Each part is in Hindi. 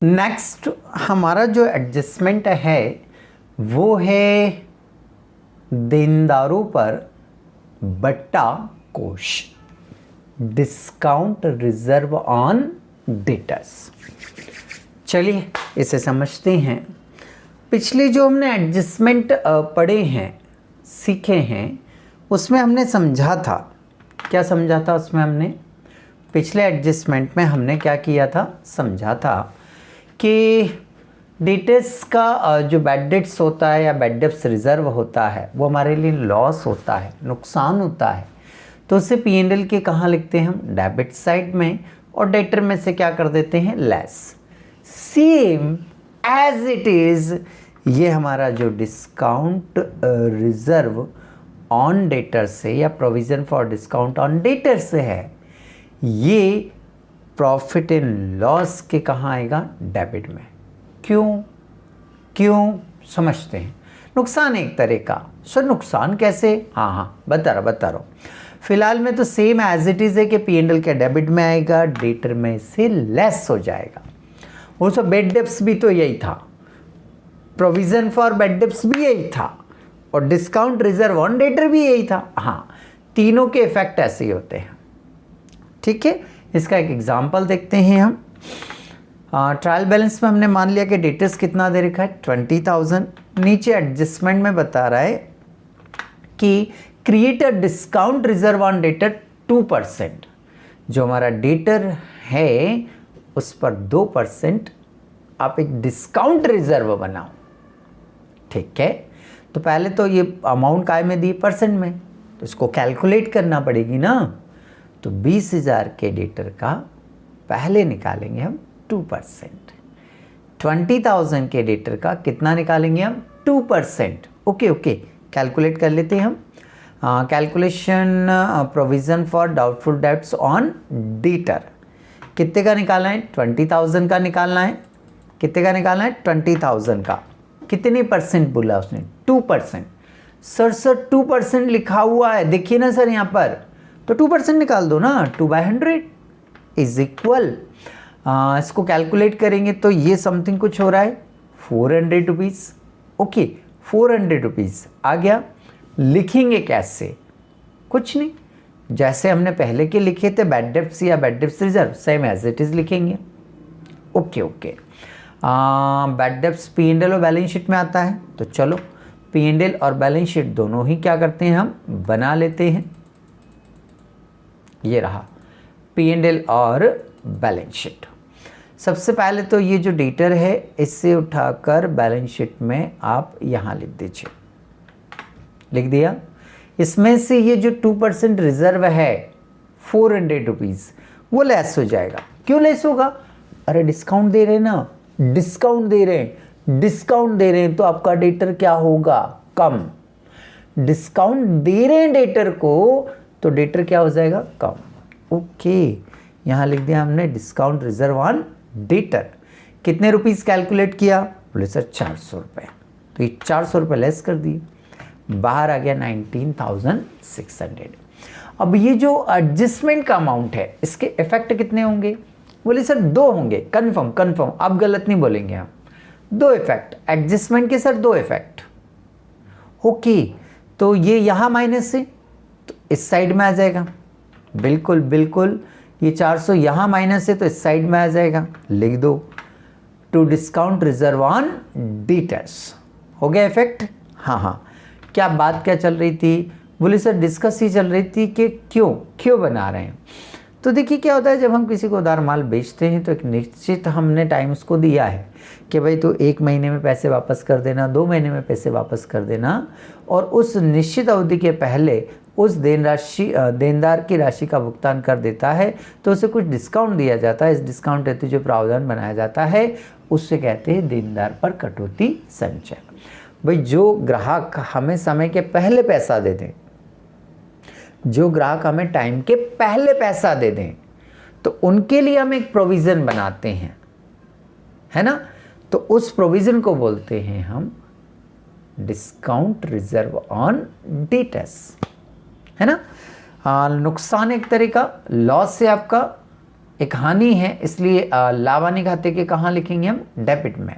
नेक्स्ट हमारा जो एडजस्टमेंट है वो है देनदारों पर बट्टा कोष, डिस्काउंट रिजर्व ऑन डेटर्स। चलिए इसे समझते हैं। पिछले जो हमने एडजस्टमेंट पढ़े हैं, सीखे हैं, उसमें हमने समझा था, क्या समझा था उसमें हमने, पिछले एडजस्टमेंट में हमने क्या किया था, समझा था कि डेटर्स का जो बैड डेट्स होता है या बैड डेट्स रिजर्व होता है वो हमारे लिए लॉस होता है, नुकसान होता है। तो उसे P&L के कहाँ लिखते हैं हम, डेबिट साइड में, और डेटर में से क्या कर देते हैं, less. Same as it is ये हमारा जो डिस्काउंट रिजर्व ऑन डेटर से या provision for discount on debtor से है, ये प्रॉफिट एंड लॉस के कहाँ आएगा, डेबिट में। क्यों समझते हैं। नुकसान एक तरह का। सर नुकसान कैसे, हाँ बता रहा हूँ। फिलहाल में तो सेम एज इट इज है कि P&L के डेबिट में आएगा, डेटर में से लेस हो जाएगा। वो सब बैड डेब्ट्स भी तो यही था, प्रोविजन फॉर बैड डेब्ट्स भी यही था, और डिस्काउंट रिजर्व ऑन डेटर भी यही था। हाँ, तीनों के इफेक्ट ऐसे ही होते हैं। ठीक है, इसका एक एग्जांपल देखते हैं हम। ट्रायल बैलेंस में हमने मान लिया कि डेटर्स कितना दे रखा है, 20,000। नीचे एडजस्टमेंट में बता रहा है कि create a discount reserve on debtor 2%। जो हमारा डेटर है उस पर 2% आप एक डिस्काउंट रिजर्व बनाओ। ठीक है, तो पहले तो ये अमाउंट काय में दी, परसेंट में, तो इसको कैलकुलेट करना पड़ेगी ना। तो 20,000 के डेटर का पहले निकालेंगे हम 2%, 20,000 के डेटर का कितना निकालेंगे हम, 2%। ओके, कैलकुलेट कर लेते हैं हम। Calculation provision for doubtful debts on debtor, कितने का निकालना है, 20,000 का निकालना है। कितने का निकालना है, 20,000 का। कितने परसेंट बोला उसने, 2%। सर 2% लिखा हुआ है, देखिए ना सर यहाँ पर, तो 2% निकाल दो ना, 2/100 इज इक्वल, इसको कैलकुलेट करेंगे तो ये समथिंग कुछ हो रहा है 400 रुपीज़। ओके, 400 रुपीज़ आ गया। लिखेंगे कैसे, कुछ नहीं, जैसे हमने पहले के लिखे थे बैड डेब्ट्स या bad debts reserve, same as it is लिखेंगे। ओके, बैड डेब्ट्स P&L और बैलेंस शीट में आता है, तो चलो P&L और बैलेंस शीट दोनों ही क्या करते हैं, हम बना लेते हैं। ये रहा P&L और बैलेंस शीट। सबसे पहले तो ये जो डेटर है इससे उठाकर बैलेंस शीट में आप यहाँ लिख दीजिए, लिख दिया। इसमें से ये जो 2% रिजर्व है 400 रुपीज़ वो लेस हो जाएगा। क्यों लेस होगा, अरे डिस्काउंट दे रहे हैं ना, डिस्काउंट दे रहे हैं तो आपका डेटर क्या होगा, कम। डिस्काउंट दे रहे हैं डेटर को तो डेटर क्या हो जाएगा, कम। ओके, यहाँ लिख दिया हमने डिस्काउंट रिजर्व ऑन डेटर। कितने रुपीस कैलकुलेट किया, बोले सर 400 रुपये, तो ये 400 रुपये लेस कर दिए, बाहर आ गया 19,600। अब ये जो एडजस्टमेंट का अमाउंट है इसके इफेक्ट कितने होंगे, बोले सर 2 होंगे। कन्फर्म, आप गलत नहीं बोलेंगे हम, 2 इफेक्ट एडजस्टमेंट के, सर 2 इफेक्ट। ओके, तो ये यहाँ माइनस से तो इस साइड में आ जाएगा, बिल्कुल। ये 400 यहाँ माइनस है तो इस साइड में आ जाएगा, लिख दो to discount reserve on debtors. हो गया इफेक्ट। हाँ, क्या बात क्या चल रही थी, बोले सर डिस्कस ही चल रही थी कि क्यों बना रहे हैं। तो देखिए क्या होता है, जब हम किसी को उधार माल बेचते हैं तो एक निश्चित हमने टाइम उसको दिया है कि भाई तो 1 महीने में पैसे वापस कर देना, 2 महीने में पैसे वापस कर देना, और उस निश्चित अवधि के पहले उस देनदार की राशि का भुगतान कर देता है तो उसे कुछ डिस्काउंट दिया जाता है। इस डिस्काउंट हेतु जो प्रावधान बनाया जाता है उससे कहते हैं देनदार पर कटौती संचय। भाई जो ग्राहक हमें समय के पहले पैसा दे दें, जो ग्राहक हमें टाइम के पहले पैसा दे दें, तो उनके लिए हम एक प्रोविज़न बनाते हैं, है ना। तो उस प्रोविज़न को बोलते हैं हम डिस्काउंट रिजर्व ऑन डेटर्स, है ना। नुकसान एक तरह का, लॉस से आपका एक हानि है, इसलिए लाभानी खाते के कहाँ लिखेंगे हम, डेबिट में,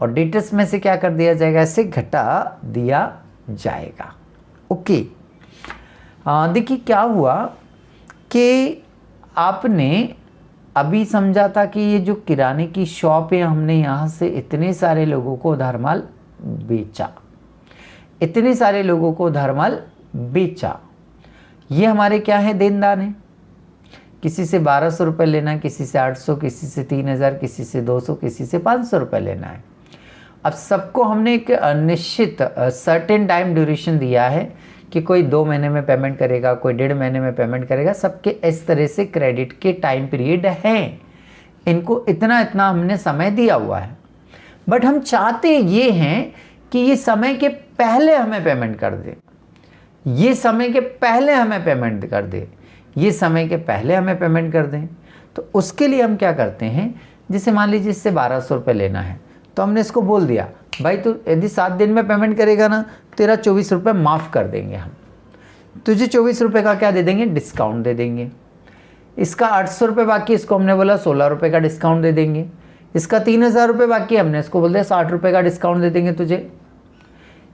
और डेटर्स में से क्या कर दिया जाएगा, ऐसे घटा दिया जाएगा। ओके, देखिए क्या हुआ कि आपने अभी समझा था कि ये जो किराने की शॉप है, हमने यहाँ से इतने सारे लोगों को उधार माल बेचा, इतने सारे लोगों को उधार माल बेचा। ये हमारे क्या है, देनदार हैं। किसी से 1200 रुपये लेना है, किसी से 800, किसी से 3000, किसी से 200, किसी से 500 रुपये लेना है। अब सबको हमने एक निश्चित सर्टेन टाइम ड्यूरेशन दिया है कि कोई 2 महीने में पेमेंट करेगा, कोई 1.5 महीने में पेमेंट करेगा। सबके इस तरह से क्रेडिट के टाइम पीरियड हैं, इनको इतना इतना हमने समय दिया हुआ है। बट हम चाहते ये हैं कि ये समय के पहले हमें पेमेंट कर दे, ये समय के पहले हमें पेमेंट कर दे, ये समय के पहले हमें पेमेंट कर दें। तो उसके लिए हम क्या करते हैं, जैसे मान लीजिए इससे 1200 रुपये लेना है, तो हमने इसको बोल दिया भाई तू यदि 7 दिन में पेमेंट करेगा ना, तेरा 24 रुपये माफ़ कर देंगे हम, तुझे 24 रुपये का क्या दे देंगे, डिस्काउंट दे देंगे। इसका 800 रुपये बाकी, इसको हमने बोला 16 रुपये का डिस्काउंट दे देंगे। इसका 3000 रुपये बाकी, हमने इसको बोल दिया 60 रुपये का डिस्काउंट दे देंगे तुझे।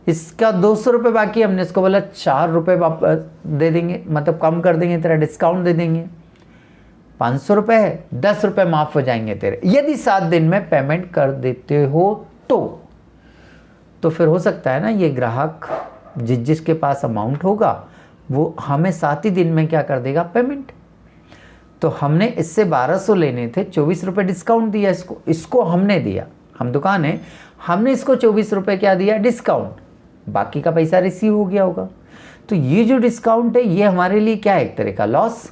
इसका 200 रुपये बाकी, हमने इसको बोला 4 रुपये वापस दे देंगे, मतलब कम कर देंगे, तेरा डिस्काउंट दे देंगे। 500 रुपये है, 10 रुपये माफ़ हो जाएंगे तेरे, यदि 7 दिन में पेमेंट कर देते हो तो फिर हो सकता है ना ये ग्राहक जिसके पास अमाउंट होगा वो हमें 7 ही दिन में क्या कर देगा, पेमेंट। तो हमने इससे 1200 लेने थे, 24 रुपये डिस्काउंट दिया इसको हमने दिया, हम दुकान है, हमने इसको 24 रुपये क्या दिया, डिस्काउंट, बाकी का पैसा रिसीव हो गया होगा। तो ये जो डिस्काउंट है ये हमारे लिए क्या है, एक तरह का लॉस।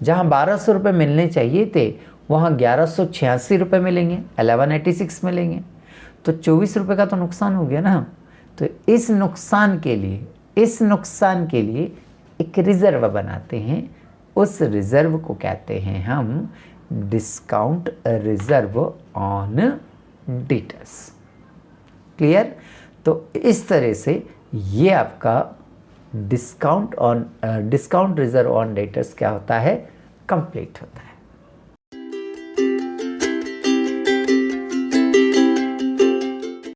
जहाँ 1200 रुपये मिलने चाहिए थे वहाँ 1186 रुपये मिलेंगे, 1186 मिलेंगे, तो 24 रुपये का तो नुकसान हो गया ना। तो इस नुकसान के लिए एक रिज़र्व बनाते हैं, उस रिज़र्व को कहते हैं हम discount reserve on debtors. Clear. तो इस तरह से ये आपका डिस्काउंट रिज़र्व ऑन डेटर्स क्या होता है, कंप्लीट होता है।